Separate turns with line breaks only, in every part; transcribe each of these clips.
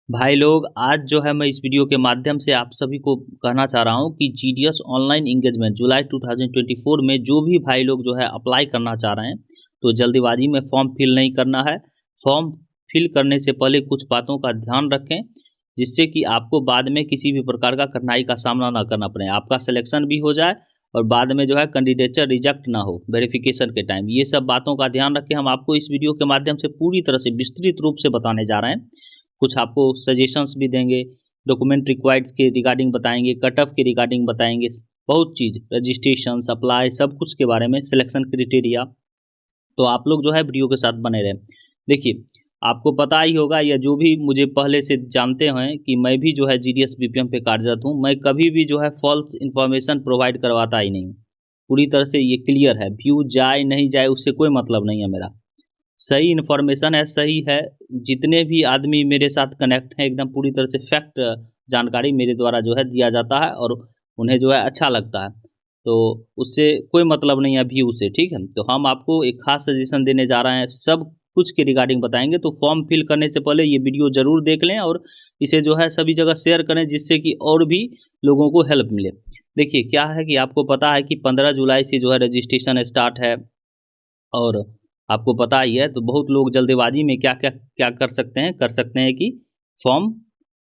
भाई लोग, आज जो है मैं इस वीडियो के माध्यम से आप सभी को कहना चाह रहा हूँ कि जीडीएस ऑनलाइन एंगेजमेंट जुलाई 2024 में जो भी भाई लोग जो है अप्लाई करना चाह रहे हैं, तो जल्दीबाजी में फॉर्म फिल नहीं करना है। फॉर्म फिल करने से पहले कुछ बातों का ध्यान रखें, जिससे कि आपको बाद में किसी भी प्रकार का कठिनाई का सामना ना करना पड़े, आपका सिलेक्शन भी हो जाए और बाद में जो है कैंडिडेचर रिजेक्ट ना हो वेरिफिकेशन के टाइम। ये सब बातों का ध्यान रखें। हम आपको इस वीडियो के माध्यम से पूरी तरह से विस्तृत रूप से बताने जा रहे हैं। कुछ आपको सजेशंस भी देंगे, डॉक्यूमेंट रिक्वायर्ड्स के रिगार्डिंग बताएंगे, कट ऑफ के रिगार्डिंग बताएंगे, बहुत चीज़, रजिस्ट्रेशन, अप्लाई, सब कुछ के बारे में, सिलेक्शन क्राइटेरिया। तो आप लोग जो है वीडियो के साथ बने रहें। देखिए, आपको पता ही होगा या जो भी मुझे पहले से जानते हैं कि मैं भी जो है जीडीएस बीपीएम पे कार्यरत हूँ। मैं कभी भी जो है फॉल्स इन्फॉर्मेशन प्रोवाइड करवाता ही नहीं हूँ। पूरी तरह से ये क्लियर है, व्यू जाए नहीं जाए उससे कोई मतलब नहीं है मेरा। सही इन्फॉर्मेशन है, सही है। जितने भी आदमी मेरे साथ कनेक्ट हैं, एकदम पूरी तरह से फैक्ट जानकारी मेरे द्वारा जो है दिया जाता है और उन्हें जो है अच्छा लगता है। तो उससे कोई मतलब नहीं है व्यू से, ठीक है। तो हम आपको एक खास सजेशन देने जा रहे हैं, सब कुछ के रिगार्डिंग बताएंगे। तो फॉर्म फिल करने से पहले ये वीडियो ज़रूर देख लें और इसे जो है सभी जगह शेयर करें, जिससे कि और भी लोगों को हेल्प मिले। देखिए, क्या है कि आपको पता है कि 15 जुलाई से जो है रजिस्ट्रेशन स्टार्ट है और आपको पता ही है। तो बहुत लोग जल्दबाजी में क्या कर सकते हैं कि फॉर्म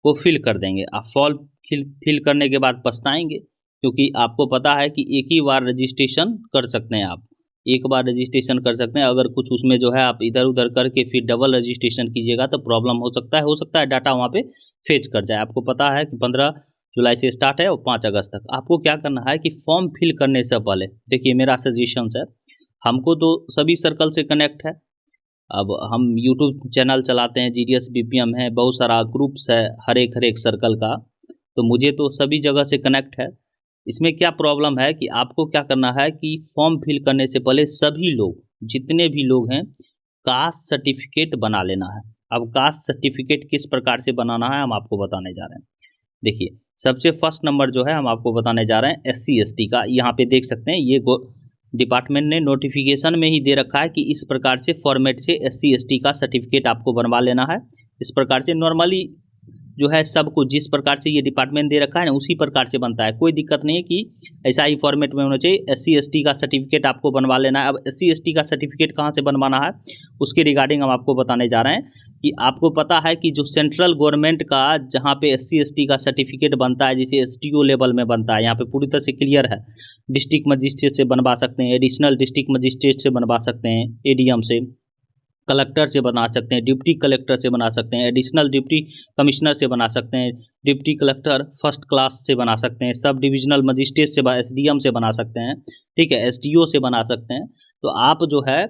को फिल कर देंगे। आप फॉर्म फिल करने के बाद पछताएंगे, क्योंकि आपको पता है कि एक ही बार रजिस्ट्रेशन कर सकते हैं आप। एक बार रजिस्ट्रेशन कर सकते हैं। अगर कुछ उसमें जो है आप इधर उधर करके फिर डबल रजिस्ट्रेशन कीजिएगा तो प्रॉब्लम हो सकता है डाटा वहाँ पे फेच कर जाए। आपको पता है कि 15 जुलाई से स्टार्ट है और 5 अगस्त तक। आपको क्या करना है कि फॉर्म फिल करने से पहले, देखिए मेरा सजेशन है, हमको तो सभी सर्कल से कनेक्ट है। अब हम यूट्यूब चैनल चलाते हैं, जीडीएस बीपीएम है, बहुत सारा ग्रुप्स है हर एक सर्कल का। तो मुझे तो सभी जगह से कनेक्ट है। इसमें क्या प्रॉब्लम है कि आपको क्या करना है कि फॉर्म फिल करने से पहले सभी लोग, जितने भी लोग हैं, कास्ट सर्टिफिकेट बना लेना है। अब कास्ट सर्टिफिकेट किस प्रकार से बनाना है हम आपको बताने जा रहे हैं। देखिए, सबसे फर्स्ट नंबर जो है हम आपको बताने जा रहे हैं एससी एसटी का। यहाँ पे देख सकते हैं, ये डिपार्टमेंट ने नोटिफिकेशन में ही दे रखा है कि इस प्रकार से फॉर्मेट से एससी एसटी का सर्टिफिकेट आपको बनवा लेना है। इस प्रकार से नॉर्मली जो है सबको जिस प्रकार से ये डिपार्टमेंट दे रखा है ना, उसी प्रकार से बनता है। कोई दिक्कत नहीं है कि ऐसा ही फॉर्मेट में होना चाहिए। एससी एसटी का सर्टिफिकेट आपको बनवा लेना है। अब एससी एसटी का सर्टिफिकेट कहाँ से बनवाना है उसके रिगार्डिंग हम आपको बताने जा रहे हैं। कि आपको पता है कि जो सेंट्रल गवर्नमेंट का जहाँ पे एससी एसटी का सर्टिफिकेट बनता है, जैसे एसटीओ लेवल में बनता है, यहाँ पे पूरी तरह से क्लियर है। डिस्ट्रिक्ट मजिस्ट्रेट से बनवा सकते हैं, एडिशनल डिस्ट्रिक्ट मजिस्ट्रेट से बनवा सकते हैं, एडीएम से, कलेक्टर से बना सकते हैं, डिप्टी कलेक्टर से बना सकते हैं, एडिशनल डिप्टी कमिश्नर से बना सकते हैं, डिप्टी कलेक्टर फर्स्ट क्लास से बना सकते हैं, सब डिविजनल मजिस्ट्रेट से, एसडीएम से बना सकते हैं, ठीक है, एसडीओ से बना सकते हैं। तो आप जो है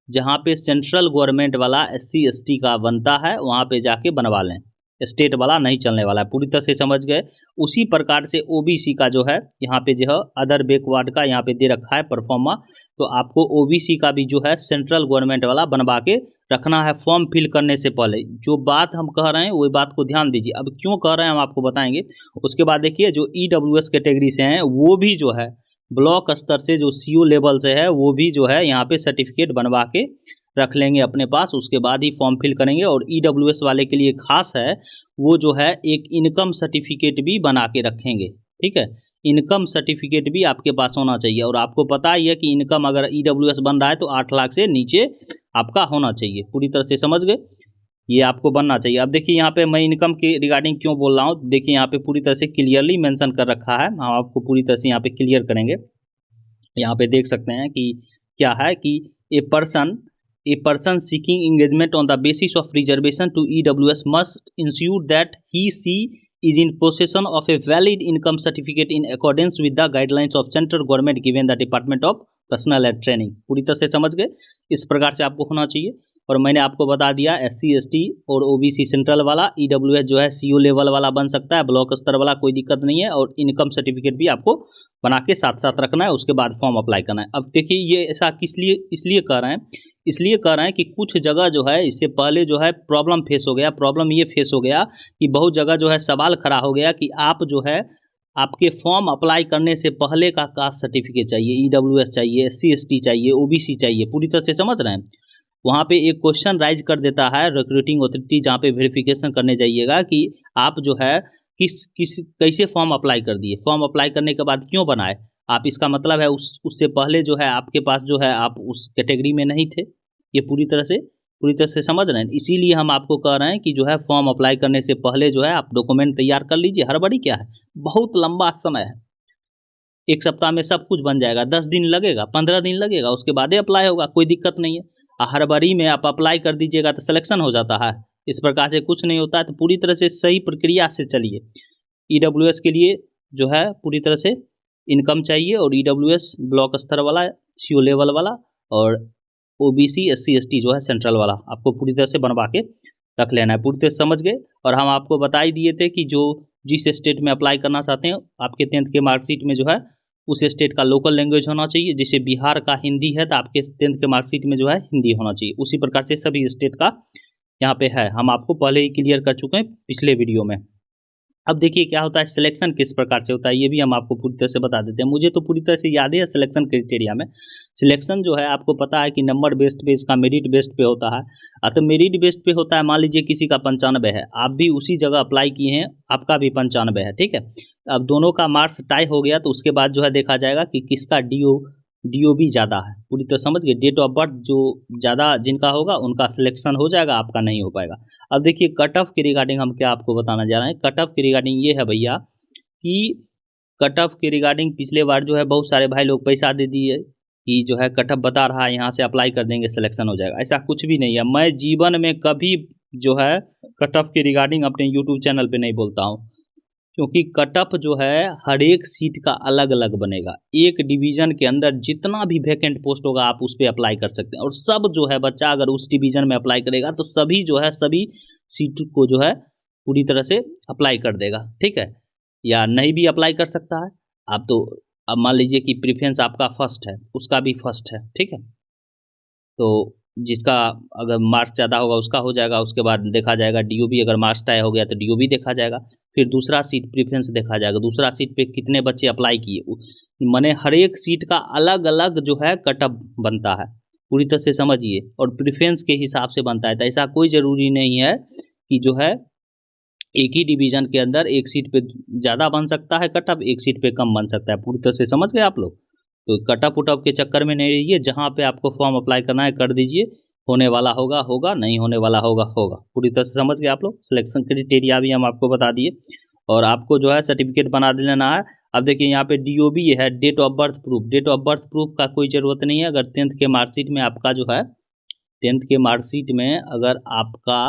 जहाँ पे सेंट्रल गवर्नमेंट वाला एससी एसटी का बनता है वहाँ पे जाके बनवा लें। स्टेट वाला नहीं चलने वाला है, पूरी तरह से समझ गए। उसी प्रकार से ओबीसी का जो है यहाँ पे जो है अदर बैकवर्ड का यहाँ पे दे रखा है परफॉर्मा। तो आपको ओबीसी का भी जो है सेंट्रल गवर्नमेंट वाला बनवा के रखना है फॉर्म फिल करने से पहले। जो बात हम कह रहे हैं वही बात को ध्यान दीजिए। अब क्यों कह रहे हैं हम आपको बताएंगे। उसके बाद देखिए, जो ईडब्ल्यूएस कैटेगरी से हैं वो भी जो है ब्लॉक स्तर से, जो सीओ लेवल से है, वो भी जो है यहाँ पे सर्टिफिकेट बनवा के रख लेंगे अपने पास। उसके बाद ही फॉर्म फिल करेंगे। और ईडब्ल्यूएस वाले के लिए खास है, वो जो है एक इनकम सर्टिफिकेट भी बना के रखेंगे, ठीक है। इनकम सर्टिफिकेट भी आपके पास होना चाहिए। और आपको पता ही है कि इनकम अगर ईडब्ल्यूएस बन रहा है तो 8 लाख से नीचे आपका होना चाहिए। पूरी तरह से समझ गए, ये आपको बनना चाहिए। अब देखिए, यहाँ पे मैं इनकम के रिगार्डिंग क्यों बोल रहा हूँ, देखिए यहाँ पे पूरी तरह से क्लियरली मेंशन कर रखा है। हम आपको पूरी तरह से यहाँ पे क्लियर करेंगे। यहाँ पे देख सकते हैं कि क्या है कि a person seeking engagement on the basis of reservation to EWS must ensure that he/she is in possession of a valid income certificate in accordance with the guidelines of central government given the Department of Personnel and Training। पूरी तरह से समझ गए, इस प्रकार से आपको होना चाहिए। और मैंने आपको बता दिया एससी एसटी और ओबीसी सेंट्रल वाला, ईडब्ल्यूएस जो है सीओ लेवल वाला बन सकता है, ब्लॉक स्तर वाला कोई दिक्कत नहीं है। और इनकम सर्टिफिकेट भी आपको बना के साथ साथ रखना है, उसके बाद फॉर्म अप्लाई करना है। अब देखिए, ये ऐसा इसलिए कर रहे हैं, इसलिए कर रहे हैं कि कुछ जगह जो है इससे पहले जो है प्रॉब्लम फेस हो गया। प्रॉब्लम ये फेस हो गया कि बहुत जगह जो है सवाल खड़ा हो गया कि आप जो है आपके फॉर्म अप्लाई करने से पहले का कास्ट सर्टिफिकेट चाहिए, ईडब्ल्यूएस चाहिए, एससी एसटी चाहिए, ओबीसी चाहिए। पूरी तरह से समझ रहे हैं। वहाँ पे एक क्वेश्चन राइज कर देता है रिक्रूटिंग अथॉरिटी, जहाँ पे वेरिफिकेशन करने जाइएगा कि आप जो है किस कैसे फॉर्म अप्लाई कर दिए, फॉर्म अप्लाई करने के बाद क्यों बनाए आप, इसका मतलब है उससे पहले जो है आपके पास जो है आप उस कैटेगरी में नहीं थे। ये पूरी तरह से समझ रहे हैं। इसीलिए हम आपको कह रहे हैं कि जो है फॉर्म अप्लाई करने से पहले जो है आप डॉक्यूमेंट तैयार कर लीजिए। हड़बड़ी क्या है, बहुत लंबा समय है, 1 सप्ताह में सब कुछ बन जाएगा, 10 दिन लगेगा, 15 दिन लगेगा, उसके बाद ही अप्लाई होगा, कोई दिक्कत नहीं है। हड़बड़ी में आप अप्लाई कर दीजिएगा तो सिलेक्शन हो जाता है, इस प्रकार से कुछ नहीं होता है। तो पूरी तरह से सही प्रक्रिया से चलिए। ईडब्ल्यूएस के लिए जो है पूरी तरह से इनकम चाहिए, और ईडब्ल्यूएस ब्लॉक स्तर वाला, सीओ लेवल वाला, और ओबीसी एससी एसटी जो है सेंट्रल वाला आपको पूरी तरह से बनवा के रख लेना है। पूरी तरह से समझ गए। और हम आपको बता ही दिए थे कि जो जिस स्टेट में अप्लाई करना चाहते हैं, आपके 10th के मार्कशीट में जो है उस स्टेट का लोकल लैंग्वेज होना चाहिए। जैसे बिहार का हिंदी है तो आपके 10th के मार्कशीट में जो है हिंदी होना चाहिए। उसी प्रकार से सभी स्टेट का यहाँ पे है, हम आपको पहले ही क्लियर कर चुके हैं पिछले वीडियो में। अब देखिए क्या होता है, सिलेक्शन किस प्रकार से होता है ये भी हम आपको पूरी तरह से बता देते हैं। मुझे तो पूरी तरह से याद है सिलेक्शन क्राइटेरिया में। सिलेक्शन जो है आपको पता है कि नंबर बेस्ड पे, इसका मेरिट बेस्ड पे होता है। तो मेरिट बेस्ड पे होता है, मान लीजिए किसी का 95 है, आप भी उसी जगह अप्लाई किए हैं, आपका भी 95 है, ठीक है। अब दोनों का मार्क्स टाई हो गया तो उसके बाद जो है देखा जाएगा कि किसका डीओबी ज़्यादा है। पूरी तरह समझ गए। डेट ऑफ बर्थ जो ज़्यादा जिनका होगा उनका सिलेक्शन हो जाएगा, आपका नहीं हो पाएगा। अब देखिए कट ऑफ के रिगार्डिंग हम क्या आपको बताना जा रहे हैं। कट ऑफ के रिगार्डिंग ये है भैया कि कट ऑफ के रिगार्डिंग पिछले बार जो है बहुत सारे भाई लोग पैसा दे दिए कि जो है कट ऑफ बता रहा है, यहाँ से अप्लाई कर देंगे सिलेक्शन हो जाएगा। ऐसा कुछ भी नहीं है। मैं जीवन में कभी जो है कट ऑफ के रिगार्डिंग अपने यूट्यूब चैनल पे नहीं बोलता हूँ, क्योंकि कट ऑफ जो है हर एक सीट का अलग अलग बनेगा। एक डिवीज़न के अंदर जितना भी वैकेंट पोस्ट होगा आप उस पर अप्लाई कर सकते हैं, और सब जो है बच्चा अगर उस डिवीज़न में अप्लाई करेगा तो सभी जो है सभी सीट को जो है पूरी तरह से अप्लाई कर देगा, ठीक है। या नहीं भी अप्लाई कर सकता है आप। तो अब मान लीजिए कि प्रेफरेंस आपका फर्स्ट है, उसका भी फर्स्ट है, ठीक है। तो जिसका अगर मार्क्स ज़्यादा होगा उसका हो जाएगा, उसके बाद देखा जाएगा डीओबी, अगर मार्क्स तय हो गया तो डीओबी देखा जाएगा। फिर दूसरा सीट प्रेफरेंस देखा जाएगा, दूसरा सीट पे कितने बच्चे अप्लाई किए, माने हर एक सीट का अलग अलग जो है कटअप बनता है, पूरी तरह से समझिए। और प्रेफरेंस के हिसाब से बनता है। तो ऐसा कोई ज़रूरी नहीं है कि जो है एक ही डिवीज़न के अंदर एक सीट पे ज़्यादा बन सकता है कटअप, एक सीट पे कम बन सकता है। पूरी तरह से समझ गए आप लोग। तो कटअप उटअप के चक्कर में नहीं रहिए, जहाँ पे आपको फॉर्म अप्लाई करना है कर दीजिए, होने वाला होगा होगा, नहीं होने वाला होगा होगा। पूरी तरह से समझ गए आप लोग। सिलेक्शन क्राइटेरिया भी हम आपको बता दिए, और आपको जो है सर्टिफिकेट बना देना है। अब देखिए यहाँ पे डीओबी है, date of birth proof. Date of birth proof का कोई ज़रूरत नहीं है। अगर 10th के मार्कशीट में आपका जो है 10th के मार्कशीट में अगर आपका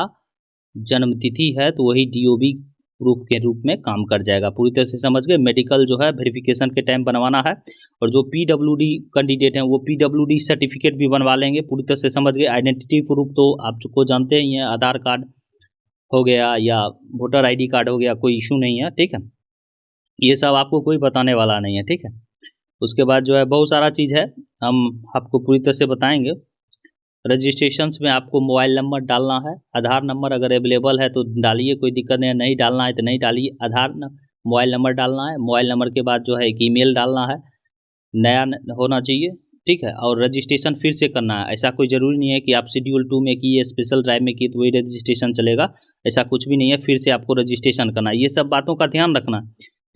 जन्म तिथि है तो वही डीओबी प्रूफ के रूप में काम कर जाएगा। पूरी तरह से समझ गए। मेडिकल जो है वेरिफिकेशन के टाइम बनवाना है, और जो पीडब्ल्यूडी कैंडिडेट हैं वो पीडब्ल्यूडी सर्टिफिकेट भी बनवा लेंगे। पूरी तरह से समझ गए। आइडेंटिटी प्रूफ तो आप को जानते ही हैं, आधार कार्ड हो गया या वोटर आईडी कार्ड हो गया, कोई इशू नहीं है, ठीक है। ये सब आपको कोई बताने वाला नहीं है, ठीक है। उसके बाद जो है बहुत सारा चीज़ है, हम आपको पूरी तरह से बताएंगे। रजिस्ट्रेशंस में आपको मोबाइल नंबर डालना है, आधार नंबर अगर अवेलेबल है तो डालिए, कोई दिक्कत नहीं है। नहीं डालना है तो नहीं डालिए। मोबाइल नंबर डालना है। मोबाइल नंबर के बाद जो है एक ईमेल डालना है, नया होना चाहिए, ठीक है। और रजिस्ट्रेशन फिर से करना है। ऐसा कोई ज़रूरी नहीं है कि आप शेड्यूल 2 में किए, स्पेशल ड्राइव में किए तो वही रजिस्ट्रेशन चलेगा, ऐसा कुछ भी नहीं है। फिर से आपको रजिस्ट्रेशन करना है। ये सब बातों का ध्यान रखना,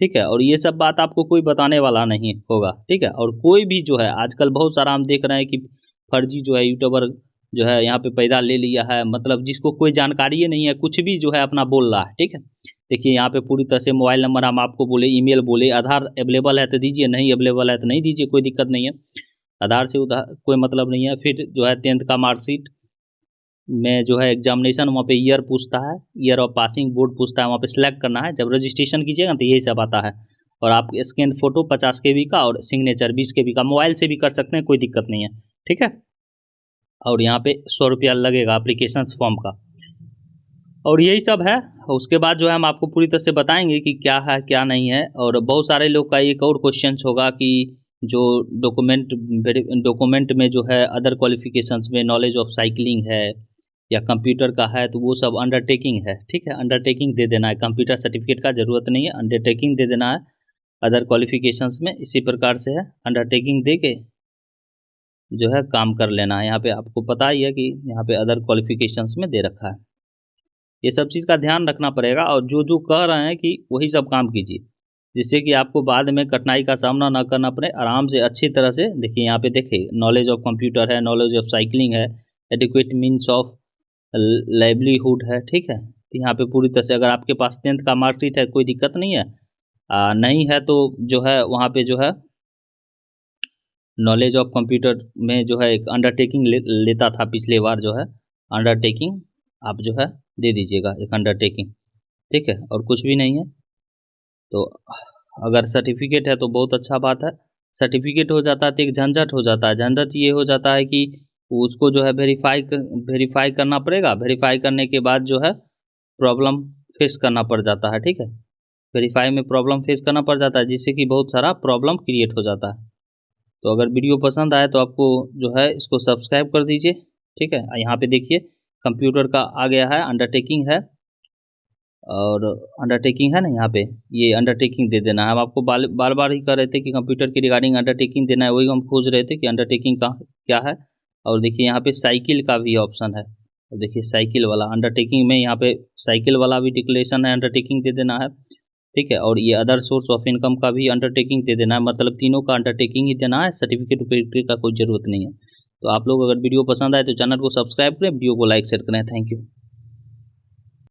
ठीक है। और ये सब बात आपको कोई बताने वाला नहीं होगा, ठीक है। और कोई भी जो है आजकल बहुत सारा हम देख रहे हैं कि फर्जी जो है यूट्यूबर जो है यहाँ पे पैदा ले लिया है, मतलब जिसको कोई जानकारी ही नहीं है, कुछ भी जो है अपना बोल रहा है, ठीक है। देखिए यहाँ पे पूरी तरह से मोबाइल नंबर हम आपको बोले, ईमेल बोले, आधार अवेलेबल है तो दीजिए, नहीं अवेलेबल है तो नहीं दीजिए, कोई दिक्कत नहीं है। आधार से उधार कोई मतलब नहीं है। फिर जो है 10th का मार्कशीट में जो है एग्जामिनेशन, वहाँ पे ईयर पूछता है, ईयर ऑफ पासिंग बोर्ड पूछता है, वहाँ पे सिलेक्ट करना है। जब रजिस्ट्रेशन कीजिएगा तो यही सब आता है। और आप स्कैन फोटो 50 KB का और सिग्नेचर 20 KB का, मोबाइल से भी कर सकते हैं, कोई दिक्कत नहीं है, ठीक है। और यहाँ पे 100 रुपया लगेगा एप्लीकेशन फॉर्म का, और यही सब है। उसके बाद जो है हम आपको पूरी तरह से बताएंगे कि क्या है क्या नहीं है। और बहुत सारे लोग का एक और क्वेश्चन होगा कि जो डॉक्यूमेंट में जो है अदर क्वालिफिकेशंस में नॉलेज ऑफ साइकिलिंग है या कंप्यूटर का है, तो वो सब अंडरटेकिंग है, ठीक है। अंडरटेकिंग दे देना है, कंप्यूटर सर्टिफिकेट का ज़रूरत नहीं है, अंडरटेकिंग दे देना है अदर क्वालिफिकेशंस में। इसी प्रकार से है, अंडरटेकिंग दे के जो है काम कर लेना है। यहाँ पे आपको पता ही है कि यहाँ पे अदर क्वालिफिकेशंस में दे रखा है। ये सब चीज़ का ध्यान रखना पड़ेगा और जो जो कह रहे हैं कि वही सब काम कीजिए, जिससे कि आपको बाद में कठिनाई का सामना ना करना पड़े। आराम से अच्छी तरह से देखिए, यहाँ पे देखिए नॉलेज ऑफ कंप्यूटर है, नॉलेज ऑफ साइकिलिंग है, एडिक्वेट मीन्स ऑफ लाइवलीहुड है, ठीक है। तो यहाँ पे पूरी तरह से अगर आपके पास 10th का मार्कशीट है कोई दिक्कत नहीं है, नहीं है तो जो है वहाँ पे जो है नॉलेज ऑफ कंप्यूटर में जो है एक अंडरटेकिंग लेता था पिछले बार, जो है अंडरटेकिंग आप जो है दे दीजिएगा, एक अंडरटेकिंग, ठीक है, और कुछ भी नहीं है। तो अगर सर्टिफिकेट है तो बहुत अच्छा बात है। सर्टिफिकेट हो जाता है तो एक झंझट हो जाता है। झंझट ये हो जाता है कि उसको जो है वेरीफाई करना पड़ेगा। वेरीफाई करने के बाद जो है प्रॉब्लम फेस करना पड़ जाता है, ठीक है। वेरीफाई में प्रॉब्लम फेस करना पड़ जाता है, जिससे कि बहुत सारा प्रॉब्लम क्रिएट हो जाता है। तो अगर वीडियो पसंद आए तो आपको जो है इसको सब्सक्राइब कर दीजिए, ठीक है। यहाँ पे देखिए कंप्यूटर का आ गया है, अंडरटेकिंग है, और अंडरटेकिंग है ना, यहाँ पे ये अंडरटेकिंग दे देना है। हम आपको बार बार ही कह रहे थे कि कंप्यूटर की रिगार्डिंग अंडरटेकिंग देना है, वही हम खोज रहे थे कि अंडरटेकिंग का क्या है। और देखिए यहाँ पे साइकिल का भी ऑप्शन है, और देखिए साइकिल वाला अंडरटेकिंग में यहाँ पे साइकिल वाला भी डिक्लेरेशन है, अंडरटेकिंग दे देना है, ठीक है। और ये अदर सोर्स ऑफ इनकम का भी अंडरटेकिंग दे देना है, मतलब तीनों का अंडरटेकिंग ही देना है, सर्टिफिकेट का कोई ज़रूरत नहीं है। तो आप लोग अगर वीडियो पसंद आए तो चैनल को सब्सक्राइब करें, वीडियो को लाइक शेयर करें। Thank you.